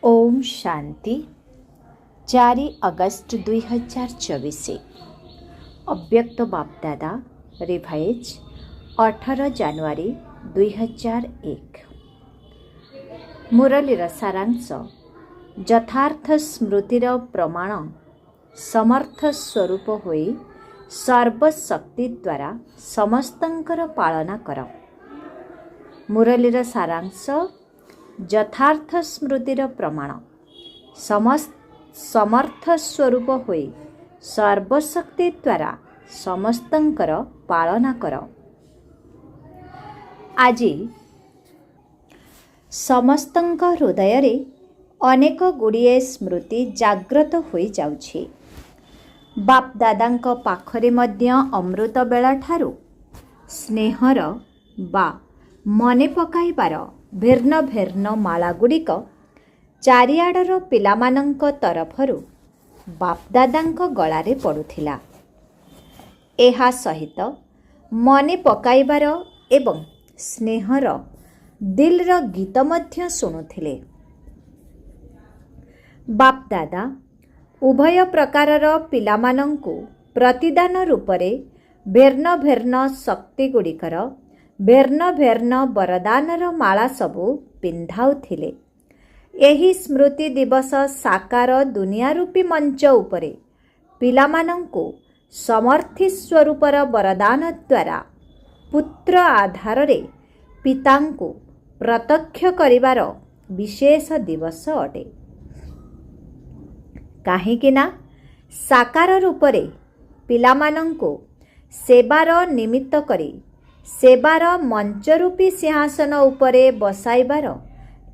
ओम शांति 4 अगस्त 2024 अव्यक्त बापदादा revise 18 January 2001 मुरलीर सारांश यथार्थ स्मृतिर प्रमाण समर्थ स्वरूप होई सर्वशक्ति द्वारा समस्तंकर पालना कर। मुरलीर सारांश यथार्थ स्मृतिर प्रमाण समर्थ स्वरूप होई सर्वशक्ति द्वारा समस्तंकर पालना कर। आज समस्तंक हृदय रे अनेक गुड़िए स्मृति जाग्रत होई जाउछि। बाप दादांक पाखरे मध्य अमृत बेला ठारू स्नेहर बा मने पकाइबार भिन्न भिन्न माला गुड़िक चारिआडर पिलामानंक तरफरु बापदादांक गଳାରେ पड़ुथिला। एहा सहित मने पकाइबार एवं स्नेहर दिलर गीत मध्य शुणुथिले। बापदादा उभय प्रकारर पिलामानंकु प्रतिदान रूपरे भिन्न भिन्न शक्ति गुड़िकर भिन्न भिन्न वरदानर माला सबु पिंधाउथिले। एही स्मृति दिवस साकार दुनिया रूपी मंच उपरे पिलामानंकु समर्थी स्वरूपर वरदान द्वारा पुत्र आधार रे पितांकु प्रत्यक्ष करिवार विशेष दिवस अटे। काहेकिना साकार रूपरे पिलामानंकु सेवार निमित्त करी सेवार मंचरूपी सिंहासन उपरे बसाइबार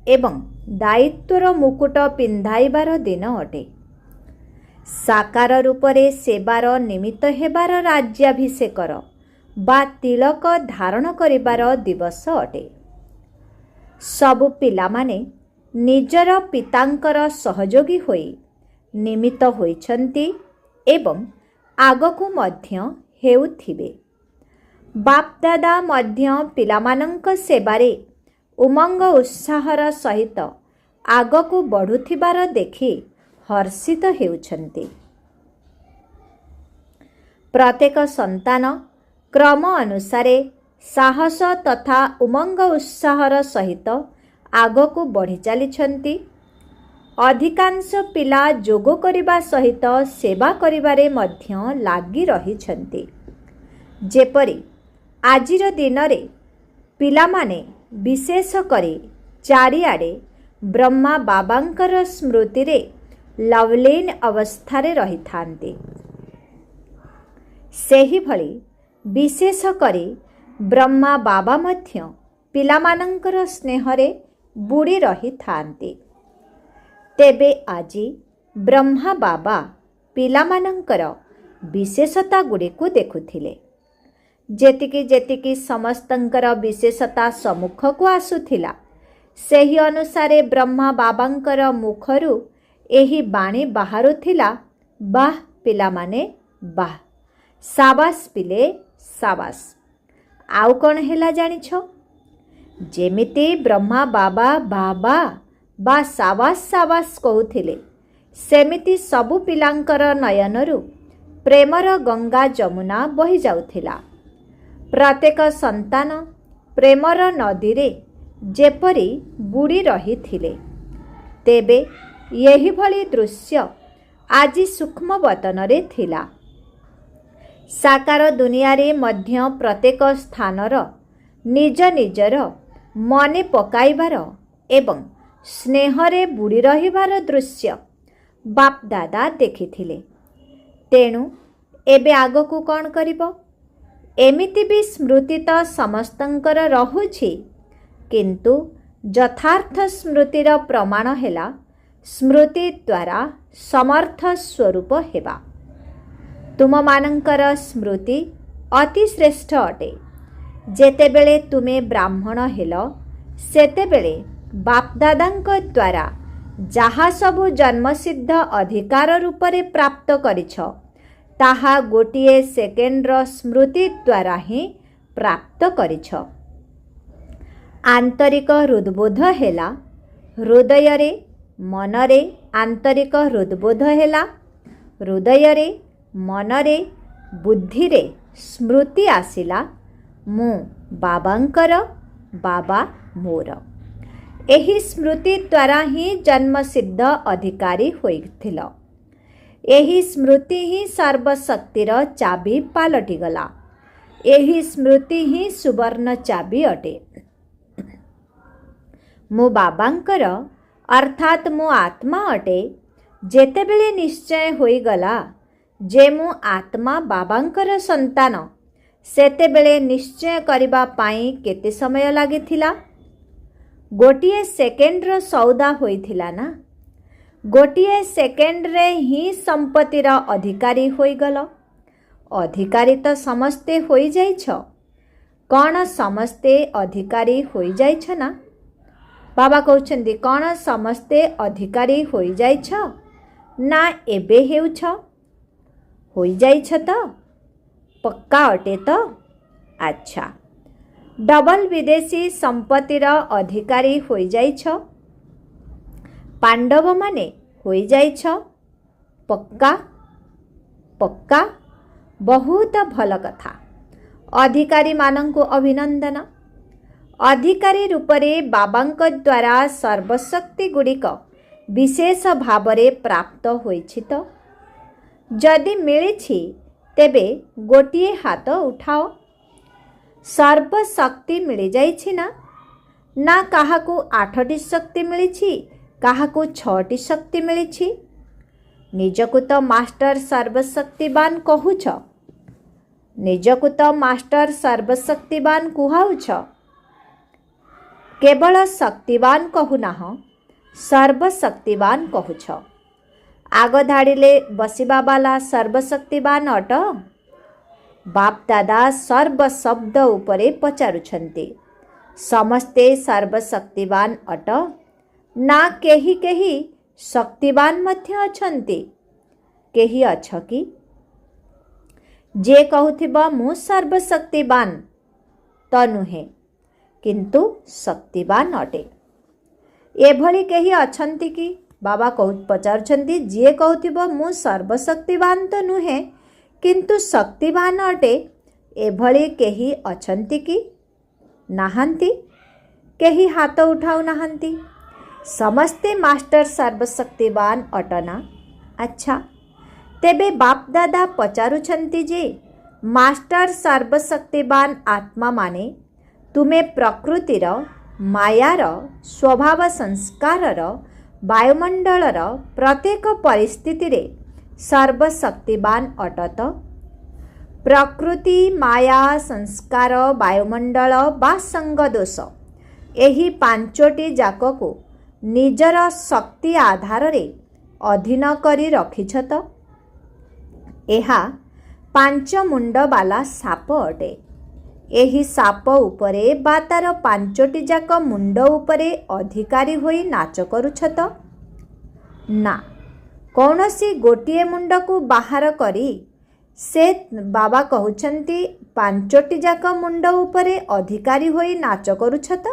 एवं दायित्वर मुकुट पिंधाइबार दिन अटे। साकार रूपरे सेवार निमित्त हेबार राज्याभिषेकर बा तिलक धारण करिबार दिवस अटे। सबु पिलामाने निजर पितांकर सहयोगी होई निमित्त होइछन्ति एवं आगकु मध्य हेउथिबे। बापदादा मध्य पिलामानंक सेवारे उमंग उत्साहर सहित आगकु बढ़ुथिबार देखि हर्षित हेउछन्ति। प्रत्येक संतान क्रम अनुसारे साहस तथा उमंग उत्साहर सहित आगकु बढ़ी चलिछन्ति। अधिकांश पिला जोग करिबा सहित सेवा करिबारे मध्य लागि रहिछन्ति। जेपरि आजिर दिन रे पिलामाने विशेष करी चारिआडे ब्रह्मा बाबांकर स्मृति रे लवलीन अवस्थारे रही थांती। सेही भली विशेष करी ब्रह्मा बाबा मध्य पिलामानंकर स्नेहरे बुड़ी रही थांती। तेबे आजी ब्रह्मा बाबा पिलामानंकर विशेषता गुड़ी को देखुथिले। जेतिकी जेतिकी समस्तंकर विशेषता सम्मुख को आसुथिला सेही अनुसारे ब्रह्मा बाबांकर मुखरु एही बाणी बाहारुथिला, बाह पिलामाने बाह, साबास पिले साबास। आउ कौन हेला जानिछ? जेमिति ब्रह्मा बाबा बाबा बा साबास साबास कहूथिले सेमिति सबु पिलांकर नयनरु प्रेमर गंगा जमुना बही जाउथिला। प्रत्येक संतान प्रेमर नदी रे जेपरी बुड़ी रही थिले। तेबे यही भली दृश्य आज सूक्ष्म वतन रे थिला। साकार दुनिया रे मध्य प्रत्येक स्थानर निज निजर मने पकाइबार एवं स्नेहरे बुड़ी रहिबार दृश्य बाप दादा देखिथिले। तेणु एबे आगकु कौन करिबो? एमिति भी स्मृति तो समस्तंकर रहुछि, किंतु यथार्थ स्मृतिर प्रमाण हेला स्मृति द्वारा समर्थ स्वरूप हेबा। तुम मानंकर स्मृति अति श्रेष्ठ अटे। जेतेबेले तुमे ब्राह्मण हेल सेतेबेले बापदादांक द्वारा जहा सबु जन्मसिद्ध अधिकार रूपरे प्राप्त करिछ ताहा गोटिए सेकेंडर स्मृति द्वारा ही प्राप्त करिछ। आंतरिक हृदबोध हेला हृदय रे मनरे आंतरिक हृदबोध हेला, हृदयरे मनरे बुद्धिरे स्मृति आसिला, मु बाबांकर, बाबा मोर। एही स्मृति द्वारा ही जन्मसिद्ध अधिकारी होइथिल। एही स्मृति ही सर्वशक्तिर चाबी पालटी गला। एही स्मृति ही सुवर्ण चाबी अटे। मु बाबांकर अर्थात मु आत्मा अटे। जेतेबेले निश्चय होइगला जे मु आत्मा बाबांकर संतान, सेतेबेले निश्चय करिबा पाई केते समय लागिथिला? गोटिए सेकेंड्र सौदा होइथिला ना। गोटिए सेकेंड्रे ही संपत्तिर अधिकारी होइगल। अधिकारी तो समस्ते होई जाइछ। कौन समस्ते अधिकारी होई जाइछ ना? बाबा कहउछन्ति कौन समस्ते अधिकारी होई जाइछ ना एबे हेउछ? होई जाइछ तो पक्का अटे तो? अच्छा, डबल विदेशी संपत्तिर अधिकारी होई जाइछ? पांडव माने होई जाइछ? पक्का? पक्का? बहुत भल कथा। अधिकारी मानंकु अभिनंदन। अधिकारी रूपरे बाबांक द्वारा सर्वशक्ति गुड़िक विशेष भावरे प्राप्त होइछि तो? जदि मिलिछि तेबे गोटिए हाथ उठाओ। सर्वशक्ति मिली जाइछि ना? ना काहाकू 8टी शक्ति मिलिछि, काहाकू 6टी शक्ति मिलिछि? निजकू तो मास्टर सर्वशक्तिवान कहूछ। निजकू तो मास्टर सर्वशक्तिवान कुहाउछ। केवल शक्तिवान कहूनाह, सर्वशक्तिवान कहूछ। आग धाड़िले बसिबा वाला सर्वशक्तिवान अट? बाप दादा सर्व शब्द उपरे पचारुछन्ति। समस्ते सर्वशक्तिवान अट? ना केही केही शक्तिवान मध्य अछन्ति? केही अछ कि? जे कहूथिब मु सर्वशक्तिवान तो नुहे, किंतु शक्तिवान अटे। एभली केही अछन्ति कि? बाबा पचारुछन्ति जे कहूथिब मु सर्वशक्तिवान तो नुहे किंतु शक्तिवान अटे, एभली केही अछन्ति कि? नाहंती। केही हाथ उठाउ नाहंती। समस्ते मास्टर सर्वशक्तिवान अटना? अच्छा, तेबे बाप दादा पचारुछन्ति जे मास्टर सर्वशक्तिवान आत्मा माने तुमे प्रकृतिर, मायार, स्वभाव संस्कारर, वायुमंडलर प्रत्येक परिस्थिति रे सर्वशक्तिवान अटत? प्रकृति, माया, संस्कार, वायुमंडल बा संग दोष, एही पांचोटी जाकको निजर शक्ति आधार रे अधीन करी रखिछत। एहा 5 मुंड वाला साप अटे। एही साप उपरे बा तार 5टी जाक मुंड उपरे अधिकारी होई नाच करुछत? ना, कौनसी गोटिए मुंड को बाहर करी से बाबा कहउछन्ति 5टी जाक मुंड उपरे अधिकारी होई नाच करुछत?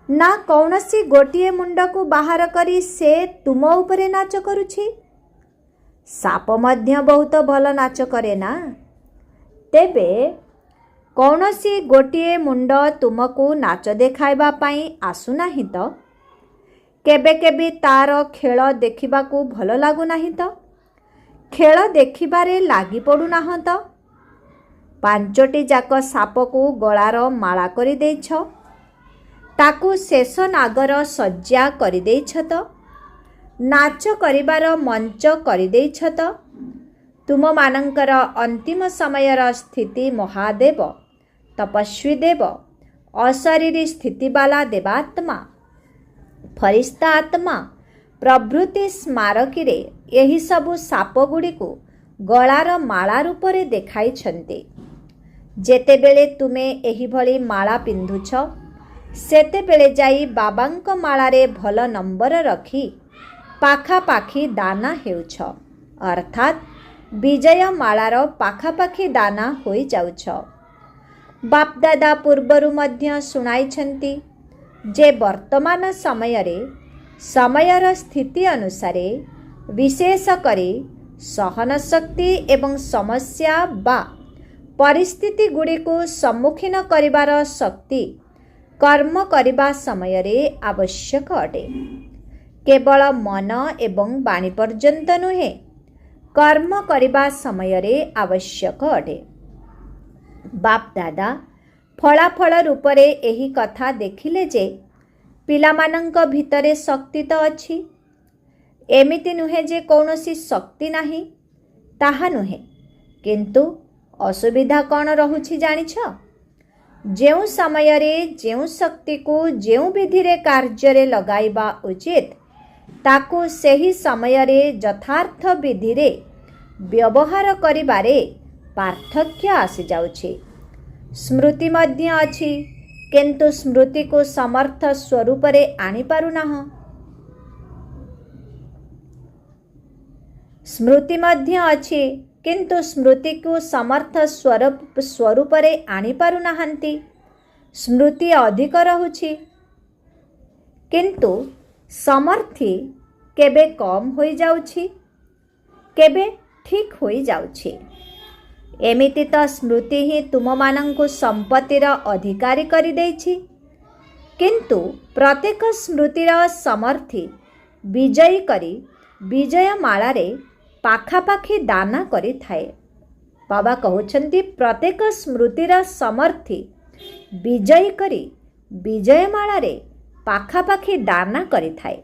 ना, कौनसी गोटिए मुंड को बाहर करी से तुम उपरे नाच करुछि? साप मध्य बहुत भल नाच करे ना। तेबे कौनसी गोटिए मुंड तुमको नाच देखाइबा पाई आसुनाही तो? केबे केबे तार खेल देखिबाकू भल लागू नाही तो? खेल देखिबारे लागि पड़ू नाह तो? 5टी जाक साप को गଳାର माला करि देइछ, ताकू शेष नागर सज्जा करि देइछ तो? नाच करिबार मंच करि देइछ तो? तुम मानंकर अंतिम समयर स्थिति महादेव, तपस्वी देव, अशरीरी स्थिति वाला देवात्मा, फरिश्ता आत्मा प्रभृति स्मारकी रे यही सबु साप गुड़ी को गଳାର माला रूपरे देखाई छन्ते। जेतेबेले तुमे एही भली माला पिंधुछ, सेतेबेले जाई बाबांक मालारे भल नंबर रखी पाखापाखी दाना हेउछ, अर्थात विजय मालार पाखापाखी दाना होई जाउछ। बापदादा पूर्वरु मध्य सुनाइछन्ति, जे वर्तमान समय समयर स्थिति अनुसार विशेष करी सहन शक्ति एवं समस्या बा परिस्थिति गुड़ी को सम्मुखीन करिबार शक्ति कर्म करिबा समय आवश्यक अटे। केवल मन एवं वाणी पर्यंत नुहे, कर्म करिबा समय आवश्यक अटे। बाप दादा फलाफल रूपरे एही कथा देखिले जे पिलामानंक भितरे शक्ति तो अछि, एमिति नुहे जे कौनसी शक्ति नाही, ताहा नुहे। किंतु असुविधा कौन रहुछि जानिछ? जेउ समय जेउ शक्ति को जेउ विधि रे कार्य रे लगाइबा उचित ताकू सेही समय यथार्थ विधि रे व्यवहार करिबारे पार्थक्य आसी जाउछि। स्मृति मध्य अछि, किंतु स्मृति को समर्थ स्वरूप रे आनी पारु नाह। स्मृति मध्य अछि, किंतु स्मृति को समर्थ स्वरूप रे आनी पारु नाहंती। स्मृति अधिक रहुछि, किंतु समर्थी केबे कम होई जाउछि, केबे ठीक होई जाउछि। एमिति तो स्मृति ही तुम मानंकु संपत्तिर अधिकारी करि देछि, किंतु प्रत्येक स्मृतिर समर्थी विजयी करी विजय मालारे पाखापाखि दाना करि थाए। बाबा कहउछन्ति प्रत्येक स्मृतिर समर्थी विजयी करी विजय मालारे पाखापाखि दाना करि थाए।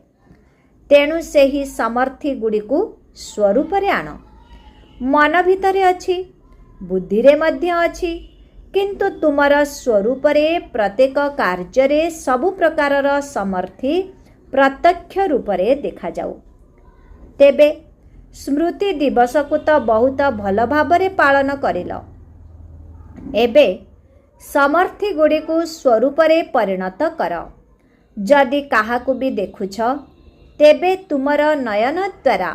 तेणु सेही समर्थी गुड़िकु स्वरूप रे आण। मन भितरे अछि, बुद्धि रे मध्य अछि, किंतु तुमर स्वरूप रे प्रत्येक कार्य रे सबु प्रकारर समर्थी प्रत्यक्ष रूप रे देखा जाऊ। तेबे स्मृति दिवस को तो बहुत भल भाबरे पालन करिल। एबे समर्थी गुड़ी को स्वरूप रे परिणत कर। जदि काहाकु भी देखुछ, तेबे तुमर नयन द्वारा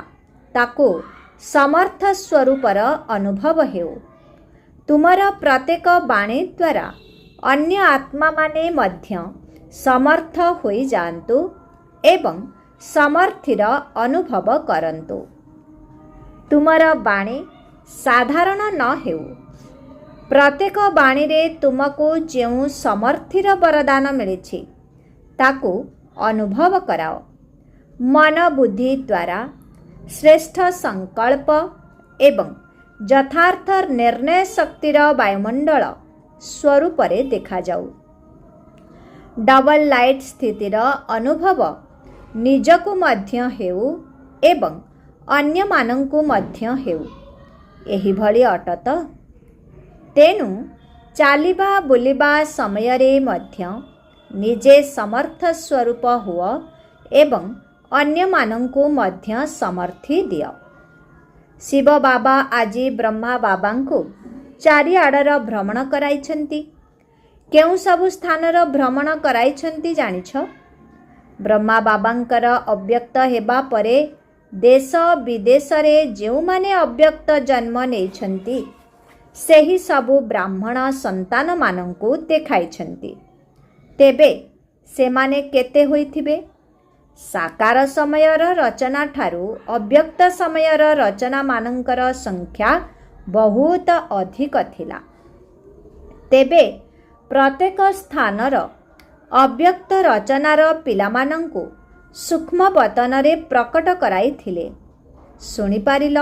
ताकू समर्थ स्वरूपर अनुभव हेउ। तुमर प्रत्येक वाणी द्वारा अन्य आत्मा माने मध्य समर्थ होई जान्तु एवं समर्थिर अनुभव करन्तु। तुमर वाणी साधारण न हेउ। प्रत्येक वाणी रे तुमको जेउ समर्थिर वरदान मिलिछि ताकू अनुभव कराओ। मन बुद्धि द्वारा श्रेष्ठ संकल्प एवं यथार्थ निर्णय शक्तिर वायुमंडल स्वरूप रे देखा जाऊ। डबल लाइट स्थितिर अनुभव निजको मध्य हेउ एवं अन्य मानंकु मध्य हेउ। एही भली अटत। तेनु चालिबा बुलिबा समय रे मध्य निजे समर्थ स्वरूप हुआ एवं अन्य मानंकु मध्य समर्थी दियो। शिव बाबा आजी ब्रह्मा बाबांकु चारिआडर भ्रमण कराइछन्ति। केउ सबु स्थानर भ्रमण कराइछन्ति जानिछ? ब्रह्मा बाबांकर अव्यक्त हेबा परे देश विदेश रे जेउ माने अव्यक्त जन्म नेइछन्ति सेही सबु ब्राह्मण संतान मानंकु देखाइछन्ति। तेबे सेमाने केते होइथिबे? साकार समयर रचना ठारू अव्यक्त समयर रचना मानंकर संख्या बहुत अधिक थिला। तेबे प्रत्येक स्थानर अव्यक्त रचनार पिलामानंकु सूक्ष्म वतन रे प्रकट कराई थिले। सुनी पारिल?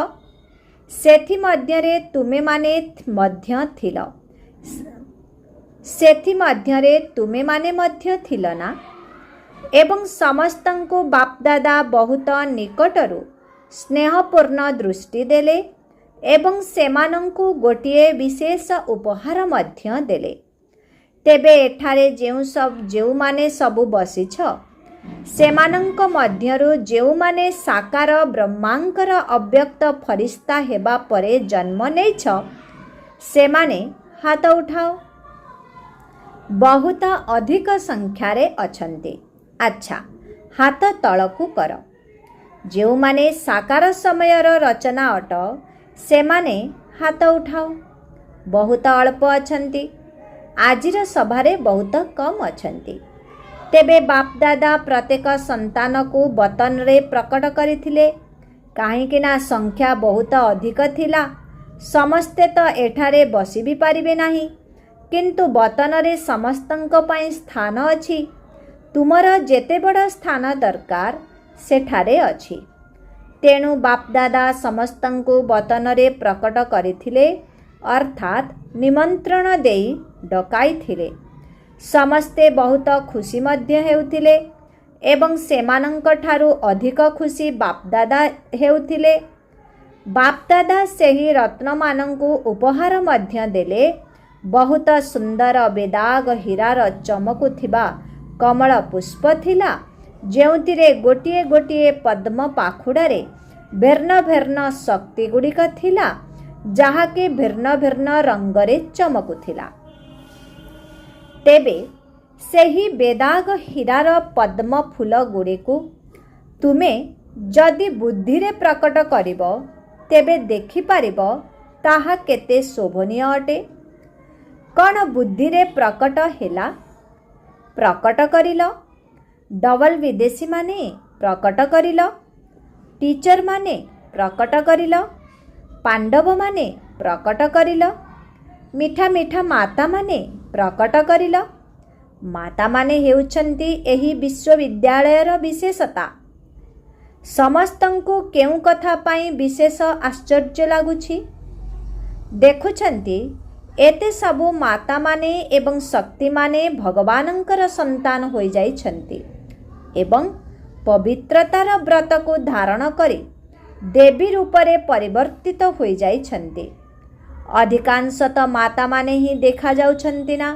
सेथि मध्यरे तुमे माने मध्य थिल। सेथि मध्यरे तुमे माने मध्य थिल ना? एवं समस्तंको बापदादा बहुत निकटरू स्नेहपूर्ण दृष्टि देले एवं सेमानंकु गोटिए विशेष उपहार मध्य देले। तेबे एठारे जेउ माने सबु बसिछ सेमानंक मध्यरु जेउ माने साकार ब्रह्मांकर अव्यक्त फरिश्ता हेबा परे जन्म नेछ सेमाने हाथ उठाओ। बहुत अधिक संख्यारे अछन्ति। अच्छा, हाथ तळकु कर। जेउ माने साकार समयर रचना अट सेमाने हाथ उठाओ। बहुत अल्प अछन्ति। आजिर सभारे बहुत कम अछन्ति। तेबे बापदादा प्रत्येक संतान को बतन रे प्रकट करथिले काहेकि ना संख्या बहुत अधिक थिला। समस्ते तो एठारे बसी भी पारिबे नाही, किंतु बतन रे समस्तंक पई स्थान अछि। तुमर जेते बड़ स्थान दरकार सेठारे अछि। तेणु बापदादा समस्तंकु बतन रे प्रकट करथिले, अर्थात निमंत्रण देई डकाइथिले। समस्ते बहुत खुशी मध्य हेउथिले एवं सेमानंक ठारू अधिक खुशी बापदादा हेउथिले। बापदादा सेही रत्नमानंकु उपहार मध्य देले। बहुत सुंदर बेदाग हीरार चमकुथिबा कमल पुष्प थिला, जेउथिरे गोटिए गोटिए पद्म पाखुड़ारे भिन्न भिन्न शक्ति गुड़िक थिला, जाहाके भिन्न भिन्न रंगरे चमकुथिला। तेबे सेही बेदाग हीरार पद्म फूल गुड़िकु तुमे जदि बुद्धि रे प्रकट करिब, तेबे देखि पारिब ताहा केते शोभनीय अटे। कौन बुद्धि रे प्रकट हेला? प्रकट करिल। डबल विदेशी माने प्रकट करिल। टीचर माने प्रकट करिल। पांडव माने प्रकट करिल। मीठा मीठा माता माने प्रकट करिल। माता माने हेउछंती एही विश्वविद्यालयर विशेषता। समस्तंकु केउ कथा पाई विशेष आश्चर्य लागुछि? देखुछंती एते सबु माता माने एवं शक्ति माने भगवानंकर संतान होई जाइछंती एवं पवित्रतार व्रत को धारण करी देवी रूपरे परिवर्तित होई जाइछंती। अधिकांशतः माता माने ही देखा जाउछंती ना।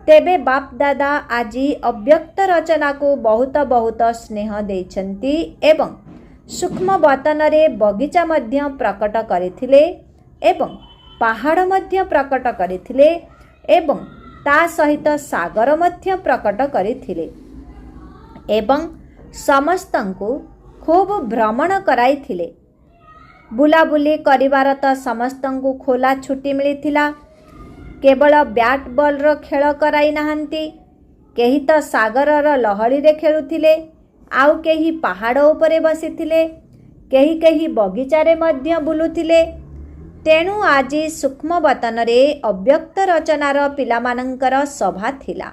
तेबे बाप दादा आजी अव्यक्त रचना को बहुत बहुत स्नेह देइछंती एवं सूक्ष्म बतन रे बगीचा मध्य प्रकट करिथिले एवं पहाड़ मध्य प्रकट करिथिले एवं ता सहित सागर मध्य प्रकट करिथिले एवं समस्तंकु खूब भ्रमण कराइथिले। बुलाबुली करिवार त समस्तंकु खोला छुट्टी मिलिथिला। केवल बैट बॉल रो खेल कराई नाहंती। केही तो सागरर लहड़ी रे खेलुथिले, आउ केही पहाड़ उपरे बसिथिले, केही केही बगीचा रे मध्य बुलुथिले। तेणु आजी सूक्ष्म बतन रे अव्यक्त रचनार पिलामानंकर सभा थिला।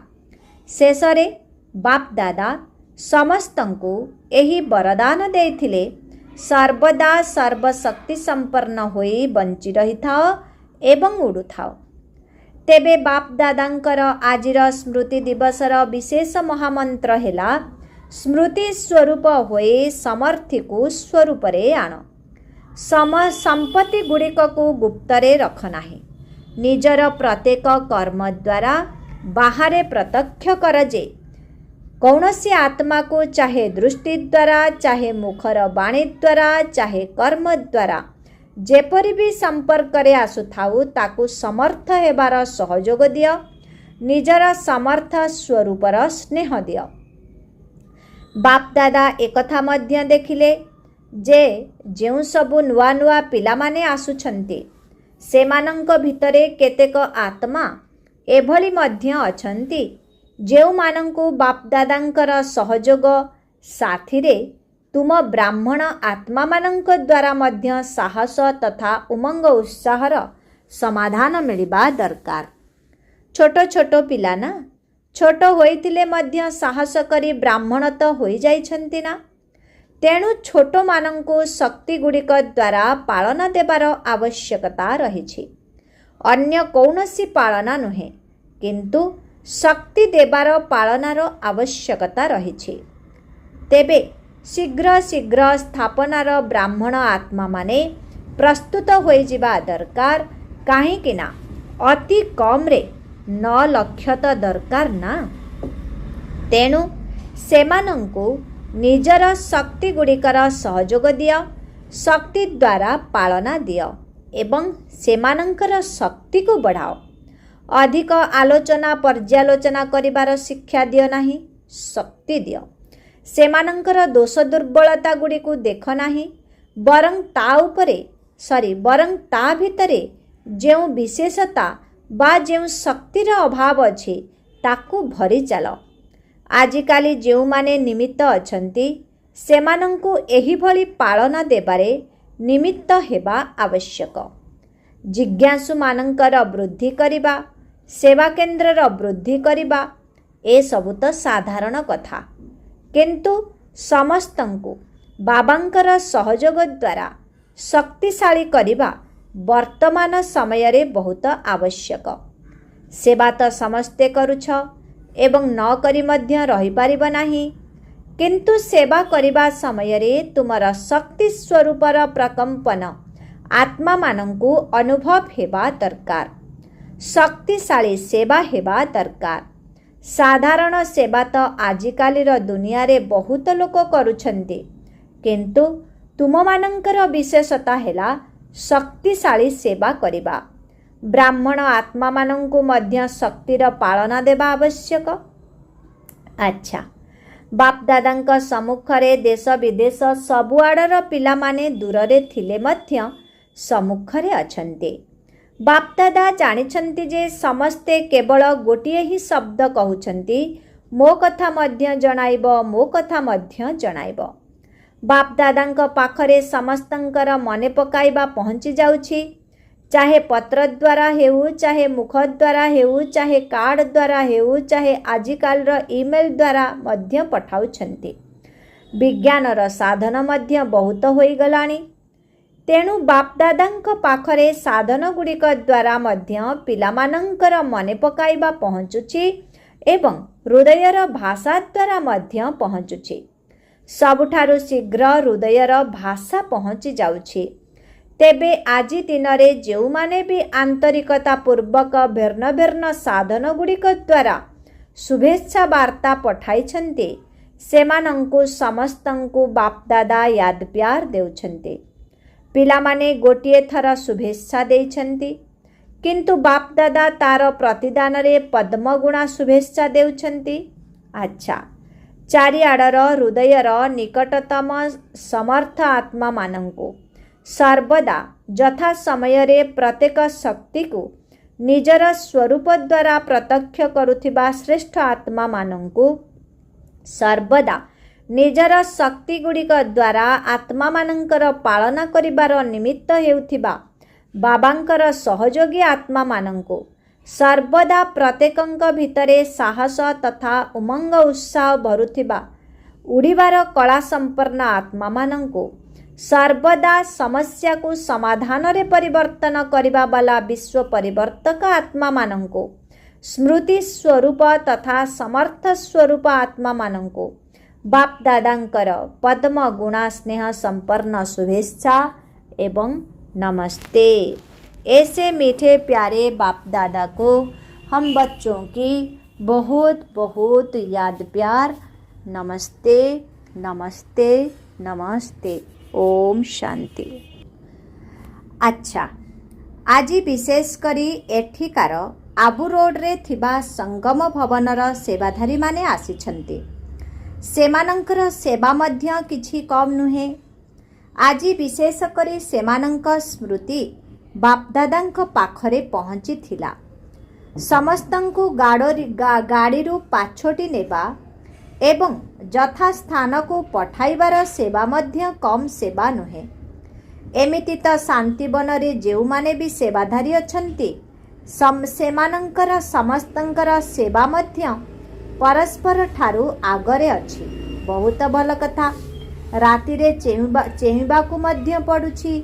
शेषरे बाप दादा समस्तंकु एही वरदान देइथिले, सर्वदा सर्वशक्ति संपन्न होई बंची रहिथाओ एवं उड़ुथाओ। तेबे बाप दादांकर आजिर स्मृति दिवसर विशेष महामंत्र हेला, स्मृति स्वरूप होई समर्थी को स्वरूप रे आण। संपत्ति गुड़िक को गुप्तरे रख नाही। निजर प्रत्येक कर्म द्वारा बाहरे प्रत्यक्ष कर जे कौनसी आत्मा को चाहे दृष्टि द्वारा, चाहे मुखर वाणी द्वारा, चाहे कर्म द्वारा जेपरि भी संपर्क रे आसुथाउ ताकू समर्थ हेबार सहयोग दिय। निजर समर्थ स्वरूपर स्नेह दिय। बाप दादा एकथा मध्य देखिले जे जेउ सबु नुआ नुआ पिला माने आसुछंती सेमानंक भितरे केतेक आत्मा एभली मध्य अछंती जेउ मानंकु बाप दादांकर सहयोग साथी रे तुम ब्राह्मण आत्मा मानंक द्वारा मध्य साहस तथा उमंग उत्साहर समाधान मिलिबा दरकार। छोटो छोटो पिला ना, छोट होइतिले मध्य साहस करी ब्राह्मण तो होई जाइछंती ना। तेणु छोट मानंकु शक्ति गुड़िक द्वारा पालना देबार आवश्यकता रहिछि। अन्य कौनसी पालना नुहे, किंतु शक्ति देबार पालनार आवश्यकता रहिछि। तेबे शीघ्र शीघ्र स्थापनार ब्राह्मण आत्मा माने प्रस्तुत होई जिबा दरकार, काहेकि ना अति कम रे 9 लाख तो दरकार ना। तेणु सेमानंकु निजर शक्ति गुड़िकर सहयोग दिय, शक्ति द्वारा पालना दिय एवं सेमानंकर शक्ति को बढ़ाओ। अधिक आलोचना पर्यालोचना करिबार शिक्षा दिय नाही, शक्ति दिय। सेमानंकर दोष दुर्बलता गुड़िकु देख नाही, बरं ता भितरे जेउ विशेषता बा जेउ शक्तिर अभाव अछि ताकू भरी चाल। ଆଜିକାଲି ଯେଉଁମାନେ ନିମିତ୍ତ ଅଛନ୍ତି ସେମାନଙ୍କୁ ଏହିଭଳି ପାଳନା ଦେବାରେ ନିମିତ୍ତ ହେବା ଆବଶ୍ୟକ। ଜିଜ୍ଞାସୁମାନଙ୍କର ବୃଦ୍ଧି କରିବା, ସେବା କେନ୍ଦ୍ରର ବୃଦ୍ଧି କରିବା, ଏସବୁ ତ ସାଧାରଣ କଥା। କିନ୍ତୁ ସମସ୍ତଙ୍କୁ ବାବାଙ୍କର ସହଯୋଗ ଦ୍ୱାରା ଶକ୍ତିଶାଳୀ କରିବା ବର୍ତ୍ତମାନ ସମୟରେ ବହୁତ ଆବଶ୍ୟକ। ସେବା ତ ସମସ୍ତେ କରୁଛ ଏବଂ ନ କରି ମଧ୍ୟ ରହିପାରିବ ନାହିଁ। କିନ୍ତୁ ସେବା କରିବା ସମୟରେ ତୁମର ଶକ୍ତି ସ୍ୱରୂପର ପ୍ରକମ୍ପନ ଆତ୍ମାମାନଙ୍କୁ ଅନୁଭବ ହେବା ଦରକାର। ଶକ୍ତିଶାଳୀ ସେବା ହେବା ଦରକାର। ସାଧାରଣ ସେବା ତ ଆଜିକାଲିର ଦୁନିଆରେ ବହୁତ ଲୋକ କରୁଛନ୍ତି, କିନ୍ତୁ ତୁମମାନଙ୍କର ବିଶେଷତା ହେଲା ଶକ୍ତିଶାଳୀ ସେବା କରିବା। ବ୍ରାହ୍ମଣ ଆତ୍ମାମାନଙ୍କୁ ମଧ୍ୟ ଶକ୍ତିର ପାଳନା ଦେବା ଆବଶ୍ୟକ। ଆଚ୍ଛା, ବାପଦାଦାଙ୍କ ସମ୍ମୁଖରେ ଦେଶ ବିଦେଶ ସବୁଆଡ଼ର ପିଲାମାନେ ଦୂରରେ ଥିଲେ ମଧ୍ୟ ସମ୍ମୁଖରେ ଅଛନ୍ତି। ବାପଦାଦା ଜାଣିଛନ୍ତି ଯେ ସମସ୍ତେ କେବଳ ଗୋଟିଏ ହିଁ ଶବ୍ଦ କହୁଛନ୍ତି, ମୋ କଥା ମଧ୍ୟ ଜଣାଇବ, ମୋ କଥା ମଧ୍ୟ ଜଣାଇବ। ବାପଦାଦାଙ୍କ ପାଖରେ ସମସ୍ତଙ୍କର ମନେ ପକାଇବା ପହଞ୍ଚି ଯାଉଛି। ଚାହେ ପତ୍ର ଦ୍ୱାରା ହେଉ, ଚାହେ ମୁଖ ଦ୍ୱାରା ହେଉ, ଚାହେ କାର୍ଡ଼ ଦ୍ୱାରା ହେଉ, ଚାହେ ଆଜିକାଲିର ଇମେଲ୍ ଦ୍ୱାରା ମଧ୍ୟ ପଠାଉଛନ୍ତି। ବିଜ୍ଞାନର ସାଧନ ମଧ୍ୟ ବହୁତ ହୋଇଗଲାଣି। ତେଣୁ ବାପଦାଦାଙ୍କ ପାଖରେ ସାଧନଗୁଡ଼ିକ ଦ୍ୱାରା ମଧ୍ୟ ପିଲାମାନଙ୍କର ମନେ ପକାଇବା ପହଞ୍ଚୁଛି ଏବଂ ହୃଦୟର ଭାଷା ଦ୍ୱାରା ମଧ୍ୟ ପହଞ୍ଚୁଛି। ସବୁଠାରୁ ଶୀଘ୍ର ହୃଦୟର ଭାଷା ପହଞ୍ଚି ଯାଉଛି। ତେବେ ଆଜି ଦିନରେ ଯେଉଁମାନେ ବି ଆନ୍ତରିକତା ପୂର୍ବକ ଭିନ୍ନ ଭିନ୍ନ ସାଧନଗୁଡ଼ିକ ଦ୍ୱାରା ଶୁଭେଚ୍ଛା ବାର୍ତ୍ତା ପଠାଇଛନ୍ତି, ସେମାନଙ୍କୁ ସମସ୍ତଙ୍କୁ ବାପଦାଦା ୟାଦ ପ୍ୟାର ଦେଉଛନ୍ତି। ପିଲାମାନେ ଗୋଟିଏ ଥର ଶୁଭେଚ୍ଛା ଦେଇଛନ୍ତି, କିନ୍ତୁ ବାପଦାଦା ତାର ପ୍ରତିଦାନରେ ପଦ୍ମଗୁଣା ଶୁଭେଚ୍ଛା ଦେଉଛନ୍ତି। ଆଚ୍ଛା, ଚାରିଆଡ଼ର ହୃଦୟର ନିକଟତମ ସମର୍ଥ ଆତ୍ମାମାନଙ୍କୁ ସର୍ବଦା ଯଥା ସମୟରେ ପ୍ରତ୍ୟେକ ଶକ୍ତିକୁ ନିଜର ସ୍ୱରୂପ ଦ୍ୱାରା ପ୍ରତ୍ୟକ୍ଷ କରୁଥିବା ଶ୍ରେଷ୍ଠ ଆତ୍ମାମାନଙ୍କୁ ସର୍ବଦା ନିଜର ଶକ୍ତିଗୁଡ଼ିକ ଦ୍ୱାରା ଆତ୍ମାମାନଙ୍କର ପାଳନା କରିବାର ନିମିତ୍ତ ହେଉଥିବା ବାବାଙ୍କର ସହଯୋଗୀ ଆତ୍ମାମାନଙ୍କୁ ସର୍ବଦା ପ୍ରତ୍ୟେକଙ୍କ ଭିତରେ ସାହସ ତଥା ଉମଙ୍ଗ ଉତ୍ସାହ ଭରୁଥିବା ଉଡ଼ିବାର କଳା ସମ୍ପନ୍ନ ଆତ୍ମାମାନଙ୍କୁ ସର୍ବଦା ସମସ୍ୟାକୁ ସମାଧାନରେ ପରିବର୍ତ୍ତନ କରିବା ବାଲା ବିଶ୍ୱ ପରିବର୍ତ୍ତକ ଆତ୍ମାମାନଙ୍କୁ ସ୍ମୃତି ସ୍ୱରୂପ ତଥା ସମର୍ଥ ସ୍ୱରୂପ ଆତ୍ମାମାନଙ୍କୁ ବାପଦାଦାଙ୍କର ପଦ୍ମ ଗୁଣା ସ୍ନେହ संपन्न शुभेच्छा एवं नमस्ते। ऐसे मीठे प्यारे बाप दादा को हम बच्चों की बहुत बहुत याद प्यार। नमस्ते नमस्ते नमस्ते। ओम शांति। अच्छा, आज विशेष करी एठिकार आबू रोड रे थिबा संगम भवनर सेवाधारी माने आसिछन्ति। सेमानंकर सेवा मध्य किछि कम नुहे। आज विशेष करी सेमानंक स्मृति बापदादांक पाखरे पहुँची थिला। समस्तंकु गाड़ीरू पाछोटी नेबा एवं यथा स्थान को पठाइबार सेवा मध्य कम सेवा नुहे। एमिति तो शांतिवन रे जेउ माने भी सेवाधारी अछंती सेमानंकर समस्तंकर सेवा मध्य परस्पर ठारू आगरे अछि। बहुत भल कथा। राति रे चेहिबाकु मध्य पडुछि,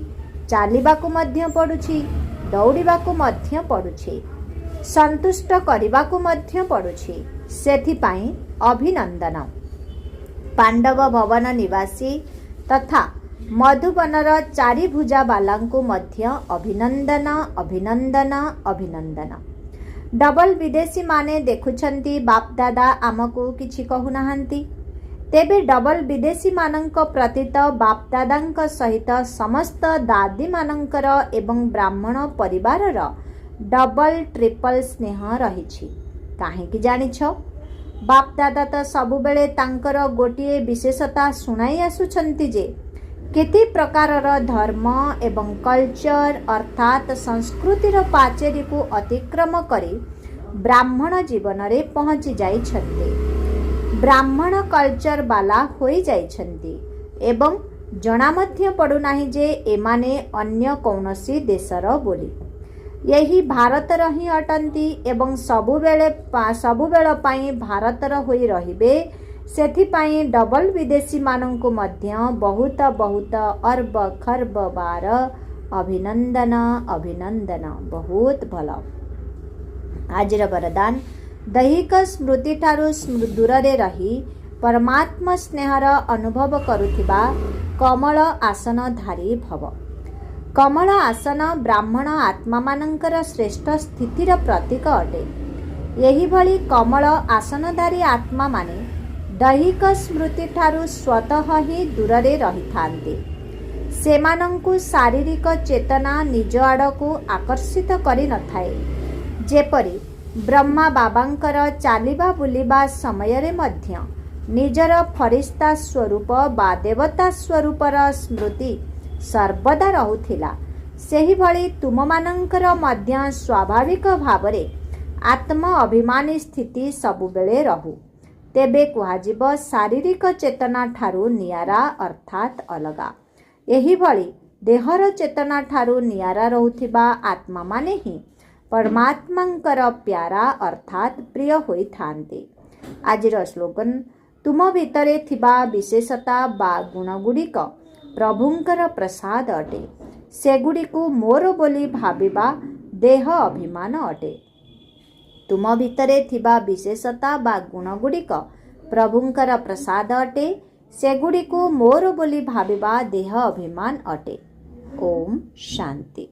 चालिबाकु मध्य पडुछि, दौड़िबाकु मध्य पडुछि, संतुष्ट करिबाकु मध्य पडुछि। सेथिपाई अभिनंदन। पांडव भवन निवासी तथा मधुबनर चारिभुजा बालांकु मध्य अभिनंदन अभिनंदन अभिनंदन। डबल विदेशी माने देखुछंती बापदादा आमको किछि कहु नाहंती। तेबे डबल विदेशी मानंक प्रति तो बापदादांक सहित समस्त दादी मानंकर एवं ब्राह्मण परिवारर डबल ट्रिपल स्नेह रहिछि। काहेकि जानिछ? बापदादा तो सबुबेले तांकर गोटिए विशेषता सुनाई आसुछंती जे केते प्रकारर धर्म एवं कल्चर अर्थात संस्कृतिर पाचेरी को अतिक्रम करी ब्राह्मण जीवन रे पहुंची जाइछन्ते। ବ୍ରାହ୍ମଣ କଲଚର ବାଲା ହୋଇଯାଇଛନ୍ତି ଏବଂ ଜଣା ମଧ୍ୟ ପଡ଼ୁନାହିଁ ଯେ ଏମାନେ ଅନ୍ୟ କୌଣସି ଦେଶର ବୋଲି। ଏହି ଭାରତର ହିଁ ଅଟନ୍ତି ଏବଂ ସବୁବେଳ ପାଇଁ ଭାରତର ହୋଇ ରହିବେ। ସେଥିପାଇଁ ଡବଲ ବିଦେଶୀମାନଙ୍କୁ ମଧ୍ୟ ବହୁତ ବହୁତ ଅର୍ବ ଖର୍ବ ବାର ଅଭିନନ୍ଦନ ଅଭିନନ୍ଦନ। ବହୁତ ଭଲ। ଆଜିର ବରଦାନ, ଦୈହିକ ସ୍ମୃତିଠାରୁ ଦୂରରେ ରହି ପରମାତ୍ମା ସ୍ନେହର ଅନୁଭବ କରୁଥିବା କମଳ ଆସନଧାରୀ ଭବ। କମଳ ଆସନ ବ୍ରାହ୍ମଣ ଆତ୍ମାମାନଙ୍କର ଶ୍ରେଷ୍ଠ ସ୍ଥିତିର ପ୍ରତୀକ ଅଟେ। ଏହିଭଳି କମଳ ଆସନଧାରୀ ଆତ୍ମାମାନେ ଦୈହିକ ସ୍ମୃତିଠାରୁ ସ୍ୱତଃ ହିଁ ଦୂରରେ ରହିଥାନ୍ତି। ସେମାନଙ୍କୁ ଶାରୀରିକ ଚେତନା ନିଜ ଆଡ଼କୁ ଆକର୍ଷିତ କରିନଥାଏ। ଯେପରି ବ୍ରହ୍ମା ବାବାଙ୍କର ଚାଲିବା ବୁଲିବା ସମୟରେ ମଧ୍ୟ ନିଜର ଫରିସ୍ତା ସ୍ୱରୂପ ବା ଦେବତା ସ୍ୱରୂପର ସ୍ମୃତି ସର୍ବଦା ରହୁଥିଲା, ସେହିଭଳି ତୁମମାନଙ୍କର ମଧ୍ୟ ସ୍ୱାଭାବିକ ଭାବରେ ଆତ୍ମ ଅଭିମାନୀ ସ୍ଥିତି ସବୁବେଳେ ରହୁ। ତେବେ କୁହାଯିବ ଶାରୀରିକ ଚେତନା ଠାରୁ ନିଆରା ଅର୍ଥାତ୍ ଅଲଗା। ଏହିଭଳି ଦେହର ଚେତନା ଠାରୁ ନିଆରା ରହୁଥିବା ଆତ୍ମାମାନେ ହିଁ ପରମାତ୍ମାଙ୍କର ପ୍ୟାରା ଅର୍ଥାତ୍ ପ୍ରିୟ ହୋଇଥାନ୍ତି। ଆଜିର ସ୍ଲୋଗନ, ତୁମ ଭିତରେ ଥିବା ବିଶେଷତା ବା ଗୁଣଗୁଡ଼ିକ ପ୍ରଭୁଙ୍କର ପ୍ରସାଦ ଅଟେ। ସେଗୁଡ଼ିକୁ ମୋର ବୋଲି ଭାବିବା ଦେହ ଅଭିମାନ ଅଟେ। ତୁମ ଭିତରେ ଥିବା ବିଶେଷତା ବା ଗୁଣଗୁଡ଼ିକ ପ୍ରଭୁଙ୍କର ପ୍ରସାଦ ଅଟେ। ସେଗୁଡ଼ିକୁ ମୋର ବୋଲି ଭାବିବା ଦେହ ଅଭିମାନ ଅଟେ। ଓମ୍ ଶାନ୍ତି।